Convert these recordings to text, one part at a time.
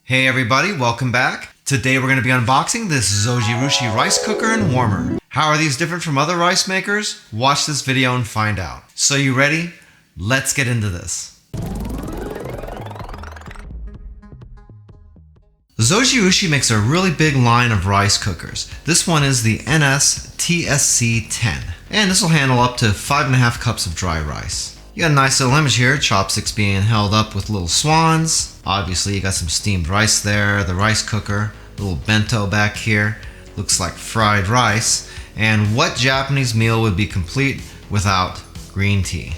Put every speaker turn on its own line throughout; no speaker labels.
Hey everybody, welcome back. Today we're going to be unboxing this Zojirushi rice cooker and warmer. How are these different from other rice makers? Watch this video and find out. So you ready? Let's get into this. Zojirushi makes a really big line of rice cookers. This one is the NS-TSC10. And this will handle up to 5.5 cups of dry rice. You got a nice little image here, chopsticks being held up with little swans. Obviously you got some steamed rice there, the rice cooker, little bento back here, looks like fried rice. And what Japanese meal would be complete without green tea?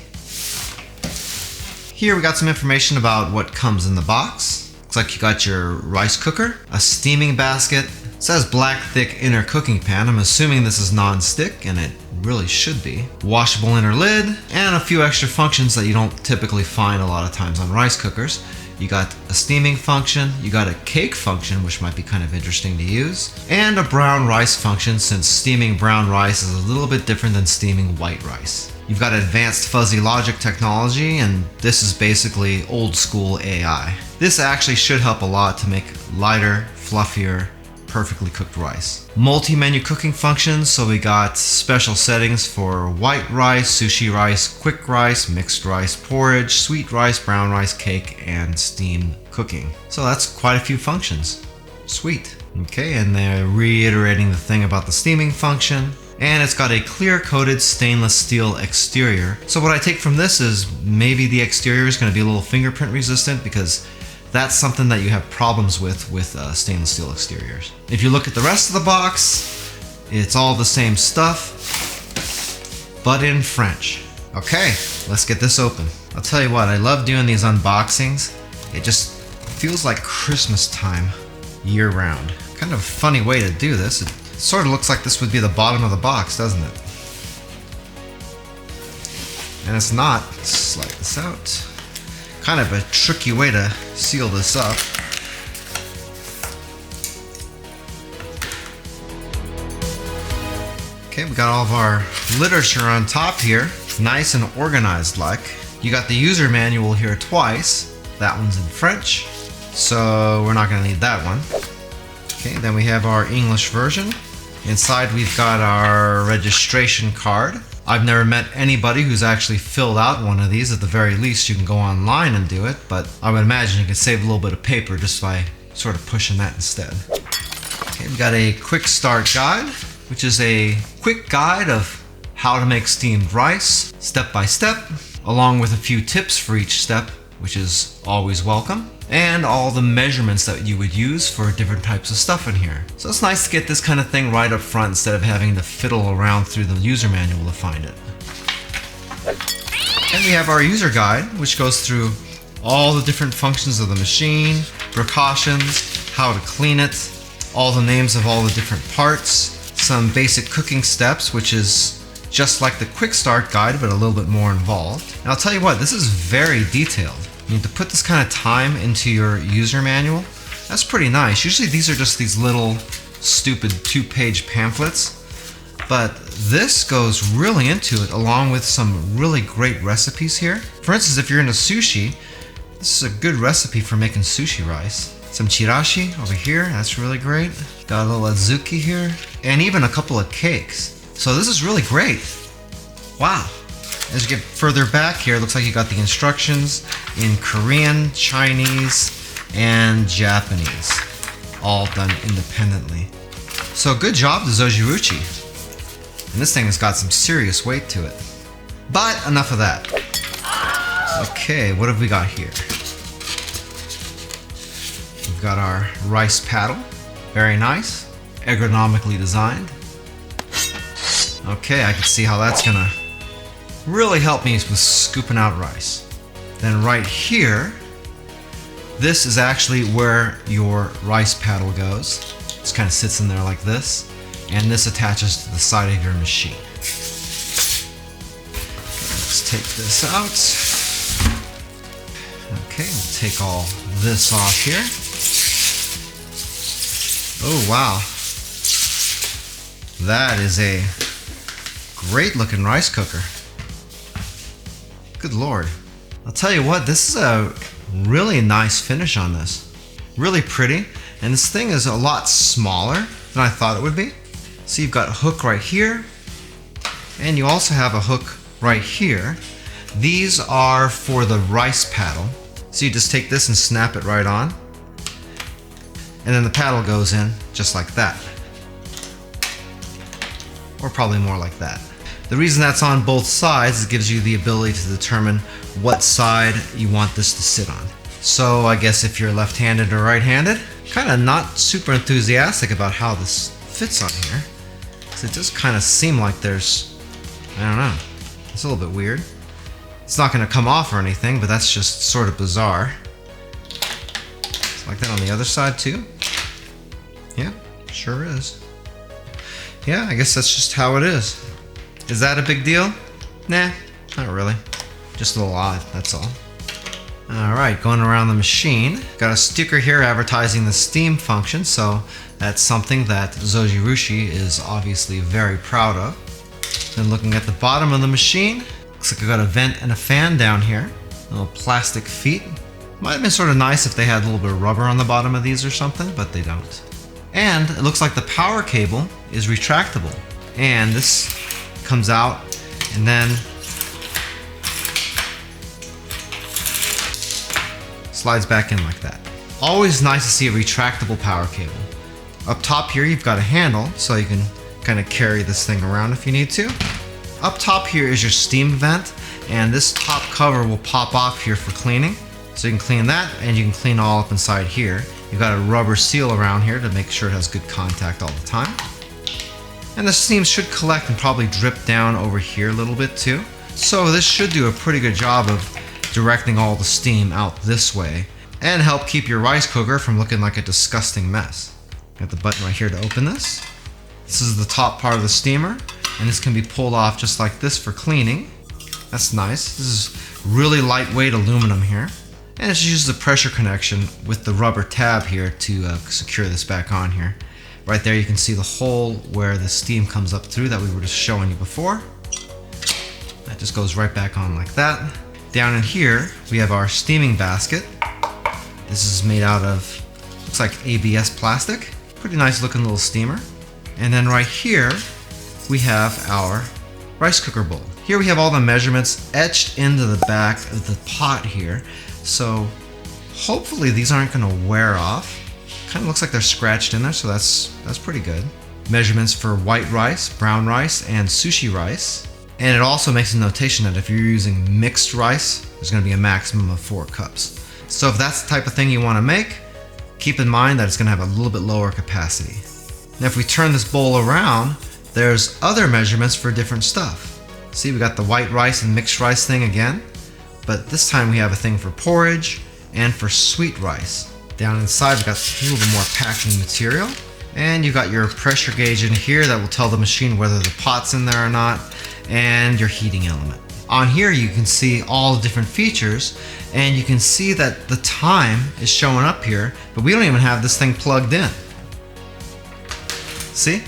Here we got some information about what comes in the box. Looks like you got your rice cooker, a steaming basket. It says black thick inner cooking pan. I'm assuming this is non-stick, and it really should be. Washable inner lid, and a few extra functions that you don't typically find a lot of times on rice cookers. You got a steaming function, you got a cake function, which might be kind of interesting to use, and a brown rice function, since steaming brown rice is a little bit different than steaming white rice. You've got advanced fuzzy logic technology, and this is basically old school AI. This actually should help a lot to make lighter, fluffier, perfectly cooked rice. Multi-menu cooking functions, so we got special settings for white rice, sushi rice, quick rice, mixed rice, porridge, sweet rice, brown rice, cake, and steam cooking. So that's quite a few functions. Sweet. Okay, and they're reiterating the thing about the steaming function. And it's got a clear-coated stainless steel exterior. So what I take from this is maybe the exterior is going to be a little fingerprint resistant, because that's something that you have problems with stainless steel exteriors. If you look at the rest of the box, it's all the same stuff, but in French. Okay, let's get this open. I'll tell you what, I love doing these unboxings. It just feels like Christmas time year round. Kind of a funny way to do this. It sort of looks like this would be the bottom of the box, doesn't it? And it's not. Slide this out. Kind of a tricky way to seal this up. Okay, we got all of our literature on top here. Nice and organized like. You got the user manual here twice. That one's in French, so we're not going to need that one. Okay, then we have our English version. Inside we've got our registration card. I've never met anybody who's actually filled out one of these. At the very least, you can go online and do it, but I would imagine you could save a little bit of paper just by sort of pushing that instead. Okay, we got a quick start guide, which is a quick guide of how to make steamed rice, step by step, along with a few tips for each step, which is always welcome, and all the measurements that you would use for different types of stuff in here. So it's nice to get this kind of thing right up front instead of having to fiddle around through the user manual to find it. And we have our user guide, which goes through all the different functions of the machine, precautions, how to clean it, all the names of all the different parts, some basic cooking steps, which is just like the quick start guide, but a little bit more involved. And I'll tell you what, this is very detailed. I mean, to put this kind of time into your user manual, that's pretty nice. Usually these are just these little stupid 2-page pamphlets, but this goes really into it, along with some really great recipes here. For instance, if you're into sushi, this is a good recipe for making sushi rice. Some chirashi over here, that's really great. Got a little adzuki here, and even a couple of cakes. So this is really great. Wow. As you get further back here, it looks like you got the instructions in Korean, Chinese, and Japanese, all done independently. So good job to Zojirushi. And this thing has got some serious weight to it. But enough of that. Okay, what have we got here? We've got our rice paddle. Very nice. Ergonomically designed. Okay, I can see how that's gonna really help me with scooping out rice. Then right here, this is actually where your rice paddle goes. It kind of sits in there like this, and this attaches to the side of your machine. Okay, let's take this out. Okay, we'll take all this off here. Oh wow, that is a great looking rice cooker. Good lord. I'll tell you what, this is a really nice finish on this. Really pretty. And this thing is a lot smaller than I thought it would be. So you've got a hook right here, and you also have a hook right here. These are for the rice paddle. So you just take this and snap it right on, and then the paddle goes in just like that. Or probably more like that. The reason that's on both sides is it gives you the ability to determine what side you want this to sit on. So I guess if you're left-handed or right-handed, kind of not super enthusiastic about how this fits on here. So it does kind of seem like there's, I don't know, it's a little bit weird. It's not going to come off or anything, but that's just sort of bizarre. It's like that on the other side too. Yeah, sure is. Yeah, I guess that's just how it is. Is that a big deal? Nah, not really. Just a little odd, that's all. Alright, going around the machine. Got a sticker here advertising the steam function, so that's something that Zojirushi is obviously very proud of. Then looking at the bottom of the machine, looks like I got a vent and a fan down here. Little plastic feet. Might have been sort of nice if they had a little bit of rubber on the bottom of these or something, but they don't. And it looks like the power cable is retractable. And this comes out and then slides back in like that. Always nice to see a retractable power cable. Up top here you've got a handle so you can kind of carry this thing around if you need to. Up top here is your steam vent, and this top cover will pop off here for cleaning. So you can clean that, and you can clean all up inside here. You've got a rubber seal around here to make sure it has good contact all the time. And the steam should collect and probably drip down over here a little bit too. So this should do a pretty good job of directing all the steam out this way and help keep your rice cooker from looking like a disgusting mess. Got the button right here to open this. This is the top part of the steamer, and this can be pulled off just like this for cleaning. That's nice. This is really lightweight aluminum here. And it just uses a pressure connection with the rubber tab here to secure this back on here. Right there you can see the hole where the steam comes up through that we were just showing you before. That just goes right back on like that. Down in here we have our steaming basket. This is made out of, looks like ABS plastic. Pretty nice looking little steamer. And then right here we have our rice cooker bowl. Here we have all the measurements etched into the back of the pot here. So hopefully these aren't going to wear off. Kind of looks like they're scratched in there, so that's pretty good. Measurements for white rice, brown rice, and sushi rice. And it also makes a notation that if you're using mixed rice, there's going to be a maximum of 4 cups. So if that's the type of thing you want to make, keep in mind that it's going to have a little bit lower capacity. Now if we turn this bowl around, there's other measurements for different stuff. See, we got the white rice and mixed rice thing again, but this time we have a thing for porridge and for sweet rice. Down inside we got a little bit more packing material, and you got your pressure gauge in here that will tell the machine whether the pot's in there or not, and your heating element. On here you can see all the different features, and you can see that the time is showing up here, but we don't even have this thing plugged in. See?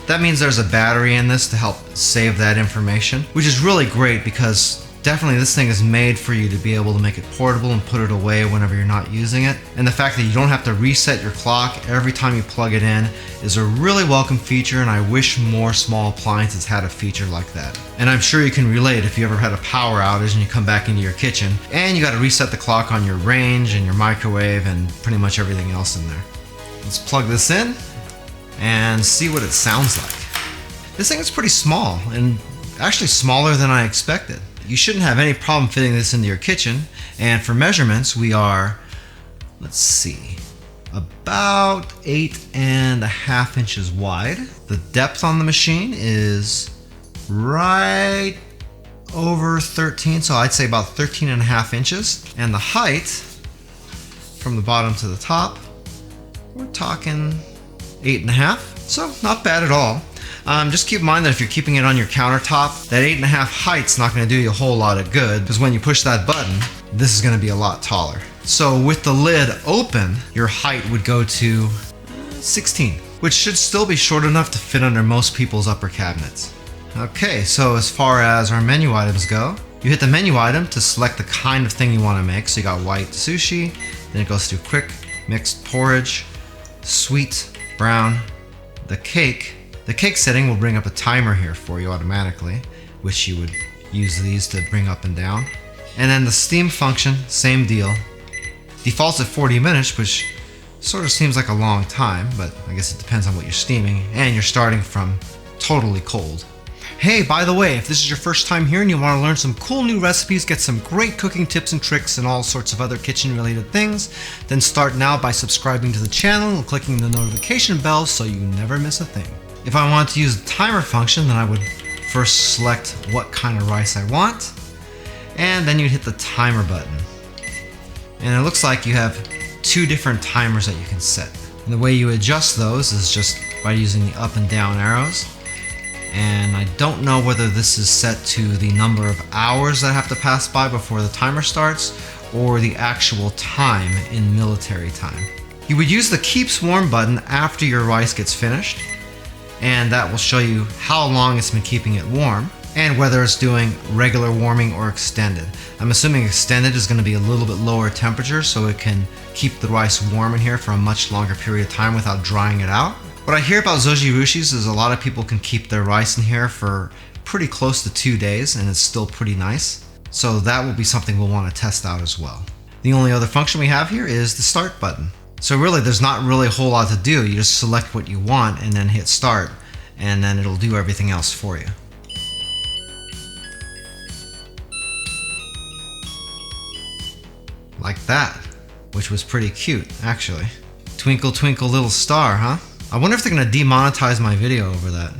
That means there's a battery in this to help save that information, which is really great because definitely this thing is made for you to be able to make it portable and put it away whenever you're not using it. And the fact that you don't have to reset your clock every time you plug it in is a really welcome feature, and I wish more small appliances had a feature like that. And I'm sure you can relate if you ever had a power outage and you come back into your kitchen and you got to reset the clock on your range and your microwave and pretty much everything else in there. Let's plug this in and see what it sounds like. This thing is pretty small, and actually smaller than I expected. You shouldn't have any problem fitting this into your kitchen. And for measurements, we are, let's see, about 8.5 inches wide. The depth on the machine is right over 13, so I'd say about 13.5 inches. And the height from the bottom to the top, we're talking 8.5, so not bad at all. Just keep in mind that if you're keeping it on your countertop, that 8.5 height's not going to do you a whole lot of good, because when you push that button, this is going to be a lot taller. So with the lid open, your height would go to 16, which should still be short enough to fit under most people's upper cabinets. Okay, so as far as our menu items go, you hit the menu item to select the kind of thing you want to make. So you got white sushi, then it goes through quick, mixed porridge, sweet, brown. The cake setting will bring up a timer here for you automatically, which you would use these to bring up and down. And then the steam function, same deal. Defaults at 40 minutes, which sort of seems like a long time, but I guess it depends on what you're steaming, and you're starting from totally cold. Hey, by the way, if this is your first time here and you want to learn some cool new recipes, get some great cooking tips and tricks and all sorts of other kitchen related things, then start now by subscribing to the channel and clicking the notification bell so you never miss a thing. If I want to use the timer function, then I would first select what kind of rice I want, and then you'd hit the timer button. And it looks like you have two different timers that you can set. And the way you adjust those is just by using the up and down arrows. And I don't know whether this is set to the number of hours that have to pass by before the timer starts, or the actual time in military time. You would use the keeps warm button after your rice gets finished, and that will show you how long it's been keeping it warm, and whether it's doing regular warming or extended. I'm assuming extended is going to be a little bit lower temperature so it can keep the rice warm in here for a much longer period of time without drying it out. What I hear about Zojirushis is a lot of people can keep their rice in here for pretty close to 2 days and it's still pretty nice. So that will be something we'll want to test out as well. The only other function we have here is the start button. So really there's not really a whole lot to do. You just select what you want and then hit start, and then it'll do everything else for you. Like that, which was pretty cute actually. Twinkle twinkle little star, huh? I wonder if they're gonna demonetize my video over that.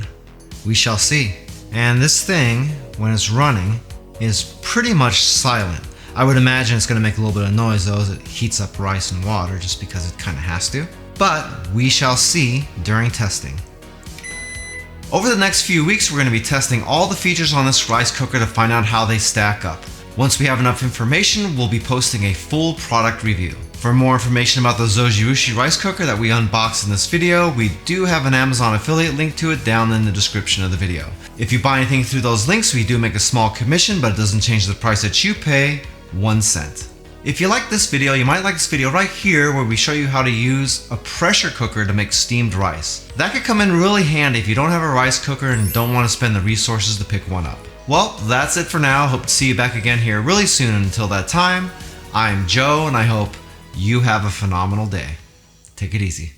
We shall see. And this thing, when it's running, is pretty much silent. I would imagine it's gonna make a little bit of noise though as it heats up rice and water just because it kinda has to. But we shall see during testing. Over the next few weeks, we're gonna be testing all the features on this rice cooker to find out how they stack up. Once we have enough information, we'll be posting a full product review. For more information about the Zojirushi rice cooker that we unboxed in this video, we do have an Amazon affiliate link to it down in the description of the video. If you buy anything through those links, we do make a small commission, but it doesn't change the price that you pay, 1 cent. If you like this video, you might like this video right here where we show you how to use a pressure cooker to make steamed rice. That could come in really handy if you don't have a rice cooker and don't want to spend the resources to pick one up. Well, that's it for now. Hope to see you back again here really soon. Until that time, I'm Joe and I hope you have a phenomenal day. Take it easy.